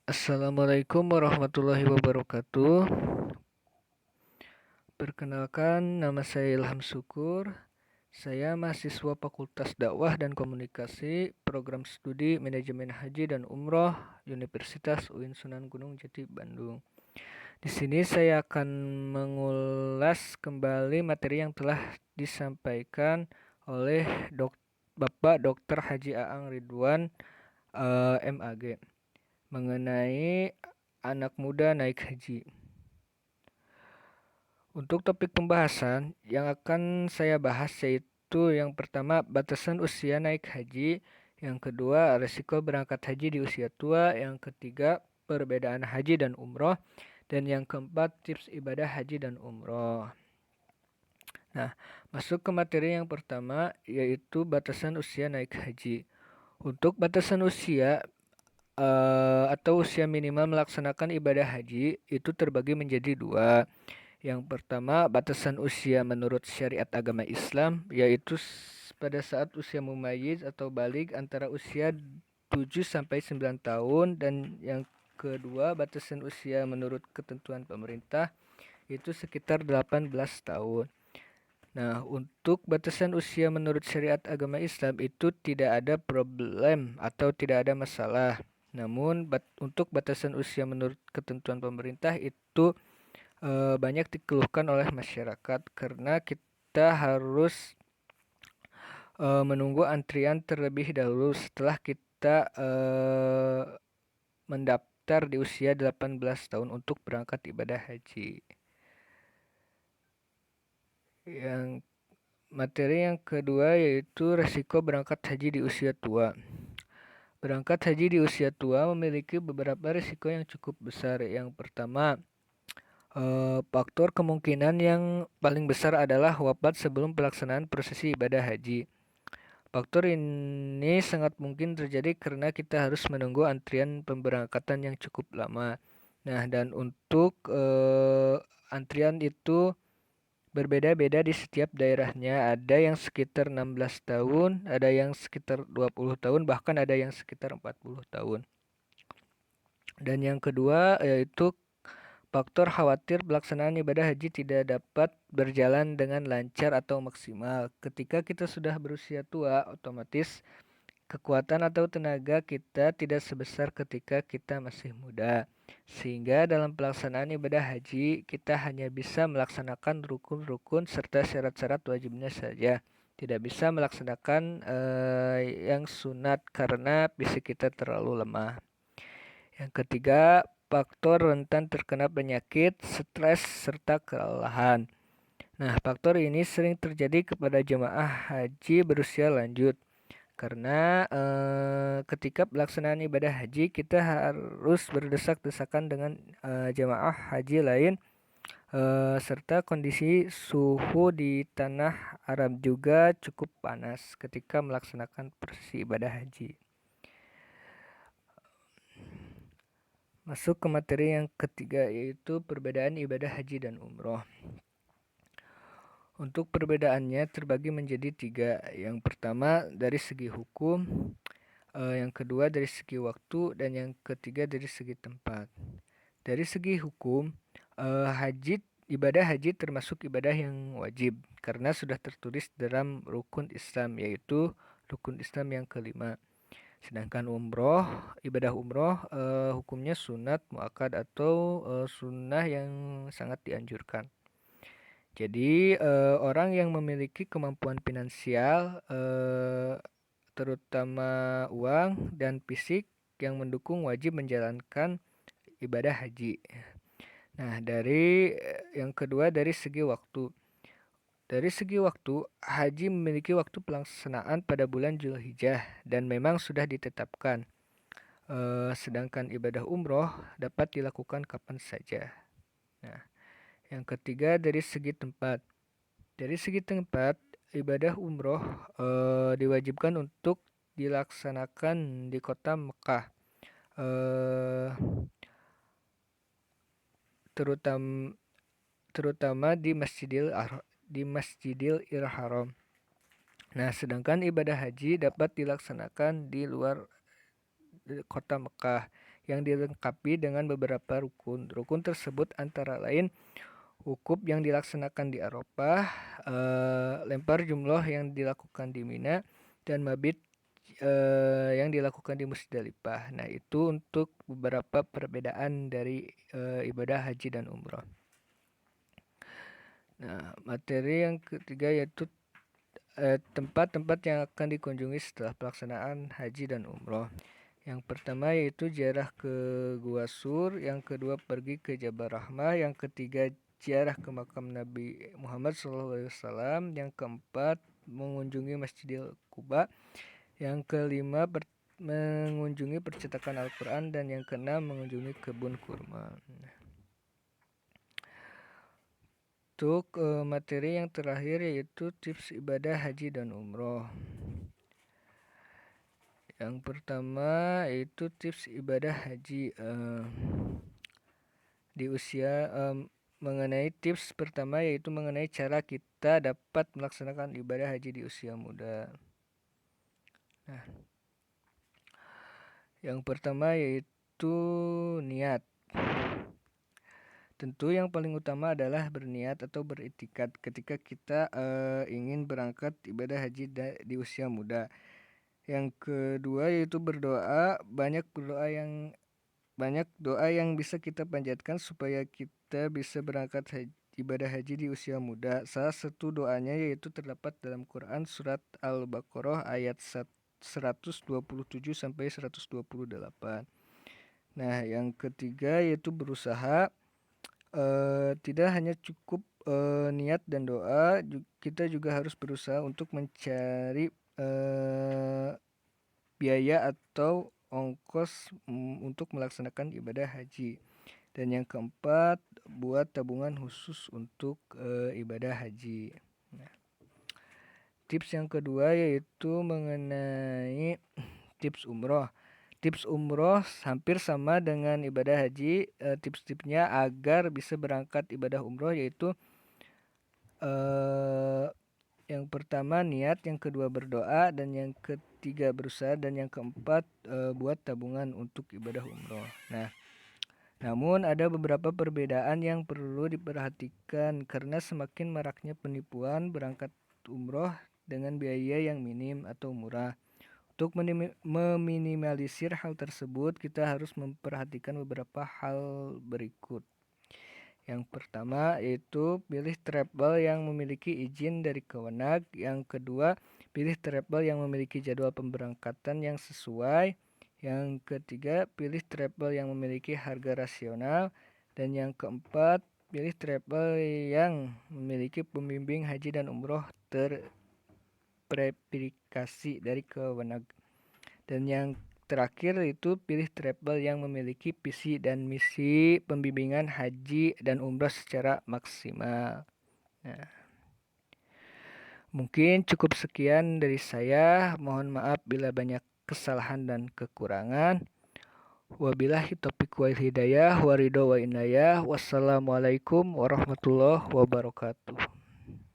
Assalamualaikum warahmatullahi wabarakatuh. Perkenalkan, nama saya Ilham Syukur. Saya mahasiswa Fakultas Dakwah dan Komunikasi, Program Studi Manajemen Haji dan Umroh, Universitas UIN Sunan Gunung Jati, Bandung. Di sini saya akan mengulas kembali materi yang telah disampaikan oleh Bapak Dr. Haji Aang Ridwan MAG mengenai anak muda naik haji. Untuk topik pembahasan yang akan saya bahas yaitu yang pertama batasan usia naik haji, yang kedua resiko berangkat haji di usia tua, yang ketiga perbedaan haji dan umroh, dan yang keempat tips ibadah haji dan umroh. Nah, masuk ke materi yang pertama yaitu batasan usia naik haji. Untuk batasan usia atau usia minimal melaksanakan ibadah haji itu terbagi menjadi dua. Yang pertama, batasan usia menurut syariat agama Islam, yaitu pada saat usia mumayyiz atau baligh antara usia 7 sampai 9 tahun, dan yang kedua, batasan usia menurut ketentuan pemerintah itu sekitar 18 tahun. Nah, untuk batasan usia menurut syariat agama Islam itu tidak ada problem atau tidak ada masalah. Namun untuk batasan usia menurut ketentuan pemerintah itu banyak dikeluhkan oleh masyarakat karena kita harus menunggu antrian terlebih dahulu setelah kita mendaftar di usia 18 tahun untuk berangkat ibadah haji. Yang materi yang kedua yaitu resiko berangkat haji di usia tua. Berangkat haji di usia tua memiliki beberapa risiko yang cukup besar. Yang pertama, faktor kemungkinan yang paling besar adalah wafat sebelum pelaksanaan prosesi ibadah haji. Faktor ini sangat mungkin terjadi karena kita harus menunggu antrian pemberangkatan yang cukup lama. Nah, dan untuk antrian itu berbeda-beda di setiap daerahnya. Ada yang sekitar 16 tahun, ada yang sekitar 20 tahun, bahkan ada yang sekitar 40 tahun. Dan yang kedua yaitu faktor khawatir pelaksanaan ibadah haji tidak dapat berjalan dengan lancar atau maksimal. Ketika kita sudah berusia tua, otomatis kekuatan atau tenaga kita tidak sebesar ketika kita masih muda. Sehingga dalam pelaksanaan ibadah haji, kita hanya bisa melaksanakan rukun-rukun serta syarat-syarat wajibnya saja. Tidak bisa melaksanakan yang sunat karena fisik kita terlalu lemah. Yang ketiga, faktor rentan terkena penyakit, stres, serta kelelahan. Nah, faktor ini sering terjadi kepada jemaah haji berusia lanjut. Karena ketika pelaksanaan ibadah haji, kita harus berdesak-desakan dengan jemaah haji lain, serta kondisi suhu di tanah Arab juga cukup panas ketika melaksanakan prosesi ibadah haji. Masuk ke materi yang ketiga yaitu perbedaan ibadah haji dan umroh. Untuk perbedaannya terbagi menjadi tiga. Yang pertama dari segi hukum, yang kedua dari segi waktu, dan yang ketiga dari segi tempat. Dari segi hukum, ibadah haji termasuk ibadah yang wajib karena sudah tertulis dalam rukun Islam, yaitu rukun Islam yang kelima. Sedangkan ibadah umroh hukumnya sunat muakkad atau sunnah yang sangat dianjurkan. Jadi orang yang memiliki kemampuan finansial, terutama uang dan fisik yang mendukung, wajib menjalankan ibadah haji. Nah, dari yang kedua dari segi waktu. Dari segi waktu, haji memiliki waktu pelaksanaan pada bulan Zulhijjah dan memang sudah ditetapkan. Sedangkan ibadah umroh dapat dilakukan kapan saja. Nah, yang ketiga dari segi tempat. Dari segi tempat, ibadah umroh diwajibkan untuk dilaksanakan di kota Mekah, terutama di Masjidil Haram. Nah, sedangkan ibadah haji dapat dilaksanakan di luar kota Mekah, yang dilengkapi dengan beberapa rukun. Rukun tersebut antara lain wukuf yang dilaksanakan di Arafah, lempar jumroh yang dilakukan di Mina, dan mabit yang dilakukan di Musdalifah. Nah, itu untuk beberapa perbedaan dari ibadah haji dan umroh. Nah, materi yang ketiga yaitu tempat-tempat yang akan dikunjungi setelah pelaksanaan haji dan umroh. Yang pertama yaitu ziarah ke Gua Sur, yang kedua pergi ke Jabal Rahmah, yang ketiga ziarah ke makam Nabi Muhammad SAW, yang keempat mengunjungi Masjidil Quba, yang kelima mengunjungi percetakan Al-Quran, dan yang keenam mengunjungi kebun kurma. Untuk materi yang terakhir yaitu tips ibadah haji dan umroh. Yang pertama yaitu tips ibadah haji di usia mengenai tips pertama yaitu mengenai cara kita dapat melaksanakan ibadah haji di usia muda. Nah, yang pertama yaitu niat. Tentu yang paling utama adalah berniat atau beriktikad ketika kita ingin berangkat ibadah haji di usia muda. Yang kedua yaitu berdoa, banyak doa yang bisa kita panjatkan supaya kita bisa berangkat ibadah haji di usia muda. Salah satu doanya yaitu terdapat dalam Quran surat Al-Baqarah ayat 127 sampai 128. Nah, yang ketiga yaitu berusaha. Tidak hanya cukup niat dan doa, kita juga harus berusaha untuk mencari biaya atau ongkos untuk melaksanakan ibadah haji. Dan yang keempat, buat tabungan khusus untuk ibadah haji. Nah, tips yang kedua yaitu mengenai tips umroh. Tips umroh hampir sama dengan ibadah haji. Tips-tipsnya agar bisa berangkat ibadah umroh yaitu yang pertama niat, yang kedua berdoa, dan yang ketiga berusaha, dan yang keempat buat tabungan untuk ibadah umroh. Nah, namun ada beberapa perbedaan yang perlu diperhatikan karena semakin maraknya penipuan berangkat umroh dengan biaya yang minim atau murah. Untuk meminimalisir hal tersebut, kita harus memperhatikan beberapa hal berikut. Yang pertama yaitu pilih travel yang memiliki izin dari Kewenag. Yang kedua, pilih travel yang memiliki jadwal pemberangkatan yang sesuai. Yang ketiga, pilih travel yang memiliki harga rasional. Dan yang keempat, pilih travel yang memiliki pembimbing haji dan umroh terverifikasi dari Kewenag. Dan yang terakhir itu pilih travel yang memiliki visi dan misi pembimbingan haji dan umrah secara maksimal. Nah, mungkin cukup sekian dari saya. Mohon maaf bila banyak kesalahan dan kekurangan. Wabillahi taufiq wal hidayah wa ridho wa inayah. Wassalamualaikum warahmatullahi wabarakatuh.